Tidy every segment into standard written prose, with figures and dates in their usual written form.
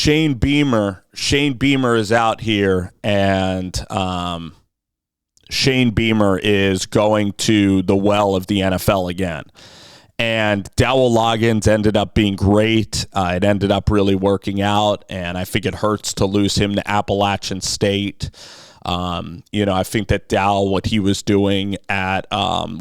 Shane Beamer is out here, and Shane Beamer is going to the well of the NFL again. And Dowell Loggins ended up being great. It ended up really working out, and I think it hurts to lose him to Appalachian State. I think that Dowell, what he was doing at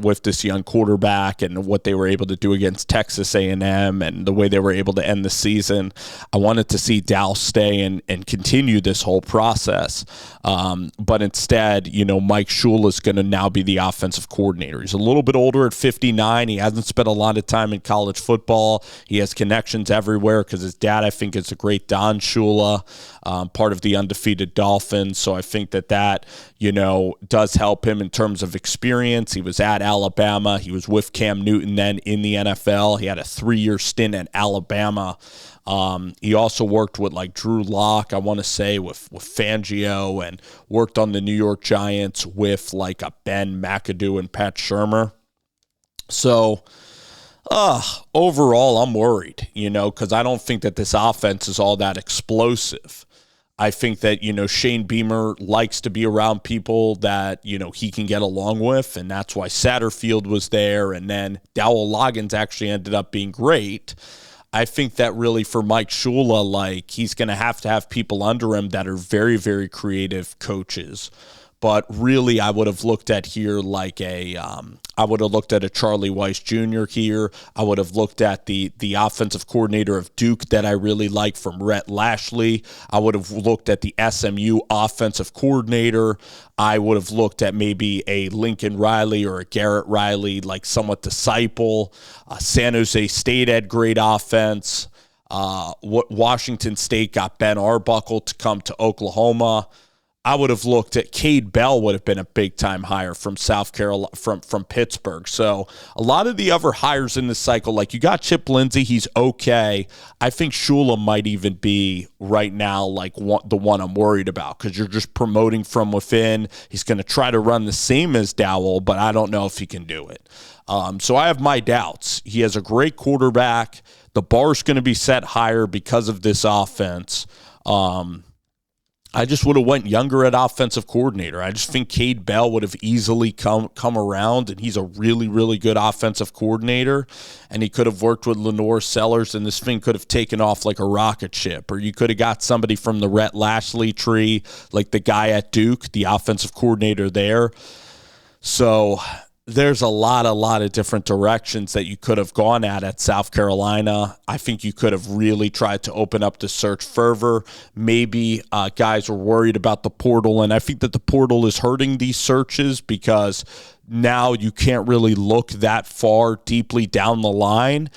with this young quarterback and what they were able to do against Texas A&M and the way they were able to end the season, I wanted to see Dowell stay and continue this whole process. But instead, Mike Shula is going to now be the offensive coordinator. He's a little bit older at 59. He hasn't spent a lot of time in college football. He has connections everywhere because his dad, I think, is a great Don Shula, part of the undefeated Dolphins. So I think that does help him in terms of experience. He was at Alabama. He was with Cam Newton then in the NFL. He had a 3-year stint at Alabama. He also worked with Drew Lock, I want to say, with Fangio, and worked on the New York Giants with a Ben McAdoo and Pat Shurmur. So overall, I'm worried, because I don't think that this offense is all that explosive. I think that, Shane Beamer likes to be around people that, he can get along with, and that's why Satterfield was there, and then Dowell Loggins actually ended up being great. I think that really for Mike Shula, he's going to have people under him that are very, very creative coaches. But really, I would have looked at here I would have looked at a Charlie Weiss Jr. here. I would have looked at the offensive coordinator of Duke that I really like from Rhett Lashley. I would have looked at the SMU offensive coordinator. I would have looked at maybe a Lincoln Riley or a Garrett Riley, somewhat disciple. San Jose State had great offense. Washington State got Ben Arbuckle to come to Oklahoma. I would have looked at Cade Bell would have been a big-time hire from South Carolina, from Pittsburgh. So a lot of the other hires in this cycle, you got Chip Lindsey, he's okay. I think Shula might even be right now the one I'm worried about because you're just promoting from within. He's going to try to run the same as Dowell, but I don't know if he can do it. So I have my doubts. He has a great quarterback. The bar's going to be set higher because of this offense. I just would have went younger at offensive coordinator. I just think Cade Bell would have easily come around, and he's a really, really good offensive coordinator, and he could have worked with Lenorris Sellers, and this thing could have taken off like a rocket ship. Or you could have got somebody from the Rhett Lashley tree, like the guy at Duke, the offensive coordinator there. So there's a lot of different directions that you could have gone at South Carolina. I think you could have really tried to open up the search further. Maybe guys were worried about the portal, and I think that the portal is hurting these searches because now you can't really look that far deeply down the line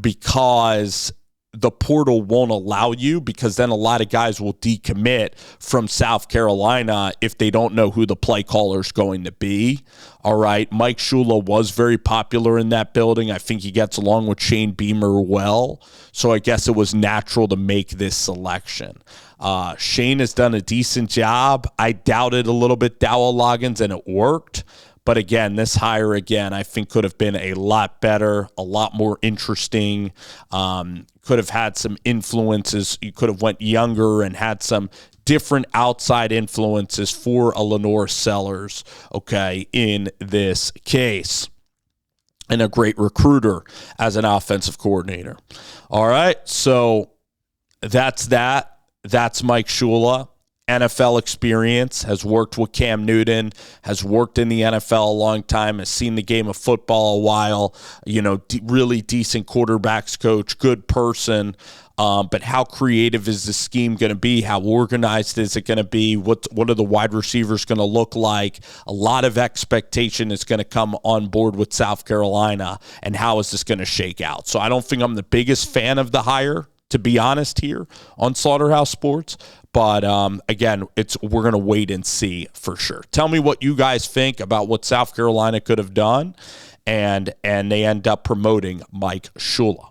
because the portal won't allow you, because then a lot of guys will decommit from South Carolina if they don't know who the play caller is going to be. All right. Mike Shula was very popular in that building. I think he gets along with Shane Beamer well. So I guess it was natural to make this selection. Shane has done a decent job. I doubted a little bit Dowell Loggins, and it worked. But again, this hire, I think could have been a lot better, a lot more interesting, could have had some influences. You could have went younger and had some different outside influences for a Lenorris Sellers, in this case. And a great recruiter as an offensive coordinator. All right, so that's that. That's Mike Shula. NFL experience, has worked with Cam Newton, has worked in the NFL a long time, has seen the game of football a while, really decent quarterbacks coach, good person. But how creative is the scheme going to be? How organized is it going to be? What are the wide receivers going to look like? A lot of expectation is going to come on board with South Carolina, and how is this going to shake out? So I don't think I'm the biggest fan of the hire, to be honest, here on Slaughterhouse Sports. But again, we're going to wait and see for sure. Tell me what you guys think about what South Carolina could have done, and they end up promoting Mike Shula.